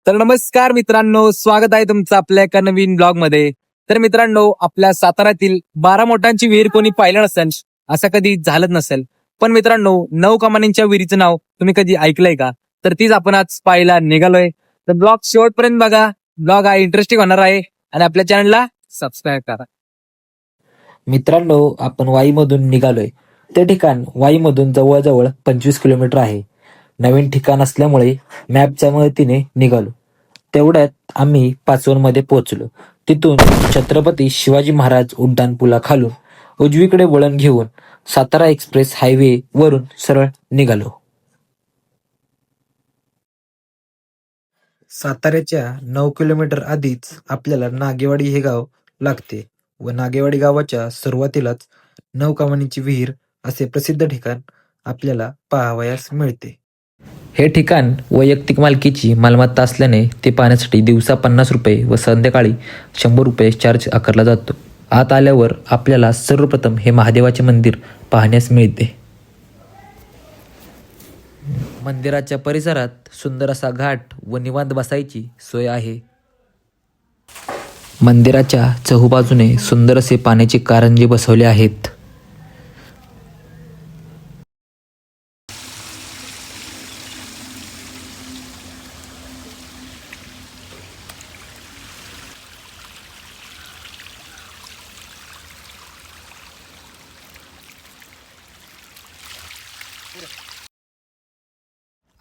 तर नमस्कार मित्रांनो, स्वागत आहे तुमचं आपल्या एका नवीन ब्लॉग मध्ये. तर मित्रांनो, आपल्या साताऱ्यातील 12 मोठांची विहीर कोणी पाहिलं नसेल, असं कधी झालंच नसेल. पण मित्रांनो, 9 कमानींच्या विहिरीचं नाव तुम्ही कधी ऐकलंय का? तर तीच आपण आज पाहायला निघालोय. तर ब्लॉग शेवटपर्यंत बघा. ब्लॉग हा इंटरेस्टिंग होणार आहे आणि आपल्या चॅनलला सबस्क्राईब करा. मित्रांनो, आपण वाईमधून निघालोय. ते ठिकाण वाईमधून जवळजवळ 25 किलोमीटर आहे. नवीन ठिकाण असल्यामुळे मॅपच्या मदतीने निघालो. तेवढ्यात आम्ही पाचवणमध्ये पोहोचलो. तिथून छत्रपती शिवाजी महाराज उड्डाण पुलाखालून उजवीकडे वळण घेऊन सातारा एक्सप्रेस हायवे वरून सरळ निघालो. साताऱ्याच्या 9 किलोमीटर आधीच आपल्याला नागेवाडी हे गाव लागते व नागेवाडी गावाच्या सुरुवातीलाच 9 कमानीची विहीर असे प्रसिद्ध ठिकाण आपल्याला पाहावयास मिळते. हे ठिकाण वैयक्तिक मालकीची मालमत्ता असल्याने ते पाहण्यासाठी दिवसा 50 रुपये व संध्याकाळी 100 रुपये चार्ज आकारला जातो. आत आल्यावर आपल्याला सर्वप्रथम हे महादेवाचे मंदिर पाहण्यास मिळते. मंदिराच्या परिसरात सुंदर असा घाट व निवांत बसायची सोय आहे. मंदिराच्या चहूबाजूने सुंदर असे पाण्याचे कारंजे बसवले आहेत.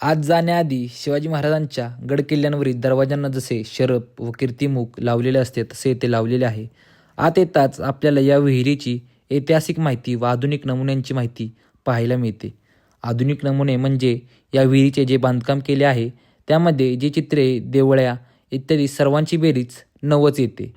आत जाण्याआधी शिवाजी महाराजांच्या गड किल्ल्यांवरील दरवाजांना जसे शरप व कीर्तिमुख लावलेले असते तसे येथे लावलेले आहे. आत येताच आपल्याला या विहिरीची ऐतिहासिक माहिती व आधुनिक नमुन्यांची माहिती पाहायला मिळते. आधुनिक नमुने म्हणजे या विहिरीचे जे बांधकाम केले आहे त्यामध्ये जी चित्रे, देवळ्या इत्यादी सर्वांची बेरीज 9च येते.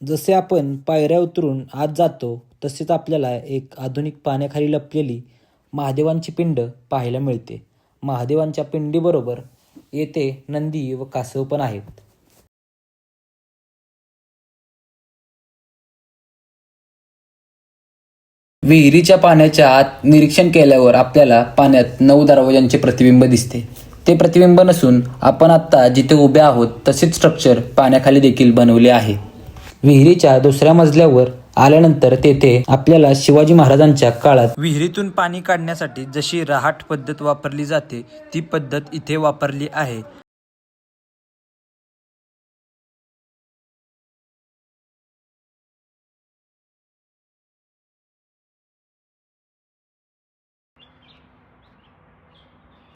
जसे आपण पायऱ्या उतरून आत जातो तसेच आपल्याला एक आधुनिक पाण्याखाली लपलेली महादेवांची पिंड पाहायला मिळते. महादेवांच्या पिंडीबरोबर येथे नंदी व कासव पण आहेत. विहिरीच्या पाण्याच्या आत निरीक्षण केल्यावर आपल्याला पाण्यात 9 दरवाजांचे प्रतिबिंब दिसते. ते प्रतिबिंब नसून आपण आत्ता जिथे उभे आहोत तसेच स्ट्रक्चर पाण्याखाली देखील बनवले आहे. विहिरीच्या दुसऱ्या मजल्यावर आल्यानंतर तेथे आपल्याला शिवाजी महाराजांच्या काळात विहिरीतून पाणी काढण्यासाठी जशी रहाट पद्धत वापरली जाते ती पद्धत इथे वापरली आहे.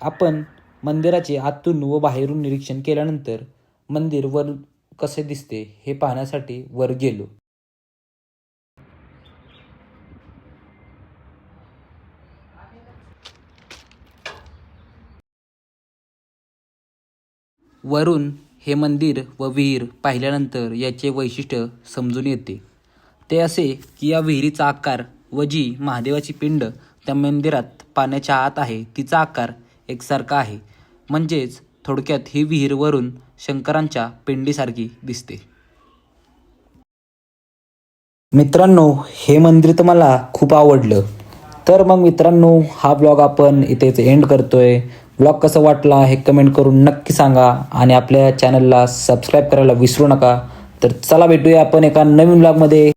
आपण मंदिराचे आतून व बाहेरून निरीक्षण केल्यानंतर मंदिर वर कसे दिसते हे पाहण्यासाठी वर गेलो. वरून हे मंदिर व विहीर पाहिल्यानंतर याचे वैशिष्ट्य समजून येते. ते असे की या विहिरीचा आकार व जी महादेवाची पिंड त्या मंदिरात पाण्याच्या आत आहे तिचा आकार एकसारखा आहे. म्हणजेच थोडक्यात ही विहीर वरून शंकरांच्या पिंडीसारखी दिसते. मित्रांनो, हे मंदिर तर मला खूप आवडलं. तर मग मित्रांनो, हा ब्लॉग आपण इथेच एंड करतोय. ब्लॉग कसा वाटला हे कमेंट करून नक्की सांगा आणि आपल्या चॅनलला सबस्क्राईब करायला विसरू नका. तर चला भेटूया आपण एका नवीन ब्लॉगमध्ये.